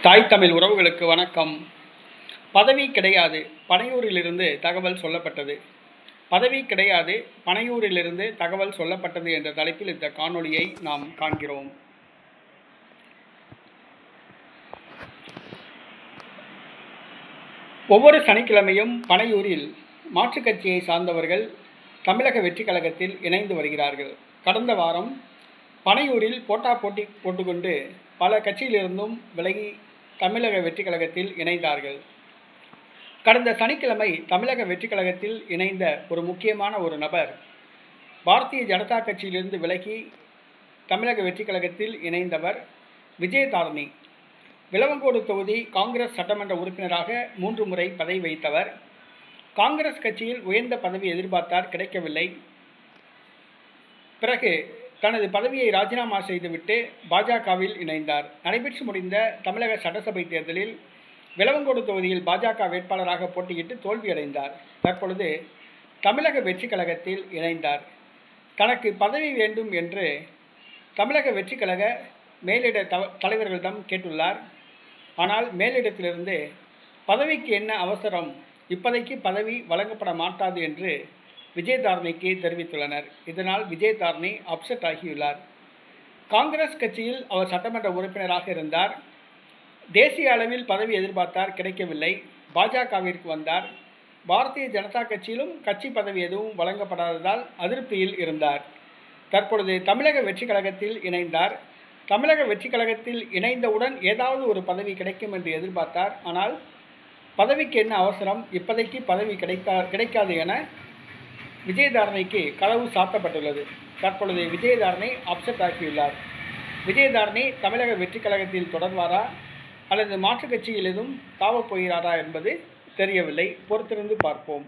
தாய் தமிழ் உறவுகளுக்கு வணக்கம். பதவி கிடையாது, பனையூரிலிருந்து தகவல் சொல்லப்பட்டது. பதவி கிடையாது, பனையூரிலிருந்து தகவல் சொல்லப்பட்டது என்ற தலைப்பில் இந்த காணொளியை நாம் காண்கிறோம். ஒவ்வொரு சனிக்கிழமையும் பனையூரில் மாற்றுக் கட்சியை சார்ந்தவர்கள் தமிழக வெற்றி கழகத்தில் இணைந்து வருகிறார்கள். கடந்த வாரம் பனையூரில் போட்டி போட்டுக்கொண்டு பல கட்சியிலிருந்தும் விலகி தமிழக வெற்றி கழகத்தில் இணைந்தார்கள். கடந்த சனிக்கிழமை தமிழக வெற்றி கழகத்தில் இணைந்த ஒரு முக்கியமான ஒரு நபர் பாரதிய ஜனதா கட்சியிலிருந்து விலகி தமிழக வெற்றி கழகத்தில் இணைந்தவர் விஜயதாரணி. விளவங்கோடு தொகுதி காங்கிரஸ் சட்டமன்ற உறுப்பினராக 3 முறை பதவி வகித்தவர். காங்கிரஸ் கட்சியில் உயர்ந்த பதவி எதிர்பார்த்தார், கிடைக்கவில்லை. பிறகு தனது பதவியை ராஜினாமா செய்துவிட்டு பாஜகவில் இணைந்தார். நடைபெற்று முடிந்த தமிழக சட்டசபை தேர்தலில் விளவங்கோடு தொகுதியில் பாஜக வேட்பாளராக போட்டியிட்டு தோல்வியடைந்தார். தற்பொழுது தமிழக வெற்றி கழகத்தில் இணைந்தார். தனக்கு பதவி வேண்டும் என்று தமிழக வெற்றி கழக மேலிட தலைவர்களிடம் கேட்டுள்ளார். ஆனால் மேலிடத்திலிருந்து பதவிக்கு என்ன அவசரம், இப்போதைக்கு பதவி வழங்கப்பட மாட்டாது என்று விஜயதாரணிக்கு தெரிவித்துள்ளனர். இதனால் விஜயதாரணி அப்செட் ஆகியுள்ளார். காங்கிரஸ் கட்சியில் அவர் சட்டமன்ற உறுப்பினராக இருந்தார். தேசிய அளவில் பதவி எதிர்பார்த்தார், கிடைக்கவில்லை. பாஜகவிற்கு வந்தார். பாரதிய ஜனதா கட்சியிலும் கட்சி பதவி எதுவும் வழங்கப்படாததால் அதிருப்தியில் இருந்தார். தற்பொழுது தமிழக வெற்றி கழகத்தில் இணைந்தார். தமிழக வெற்றி கழகத்தில் இணைந்தவுடன் ஏதாவது ஒரு பதவி கிடைக்கும் என்று எதிர்பார்த்தார். ஆனால் பதவிக்கு என்ன அவசரம், இப்போதைக்கு பதவி கிடைக்காது என விஜயதாரணிக்கு களவு சாத்தப்பட்டுள்ளது. தற்பொழுது விஜயதாரணி அப்செட் ஆகியுள்ளார். விஜயதாரணி தமிழக வெற்றி கழகத்தில் தொடர்வாரா அல்லது மாற்றுக் கட்சியில் எதுவும் தாவப் போகிறாரா என்பது தெரியவில்லை. பொறுத்திருந்து பார்ப்போம்.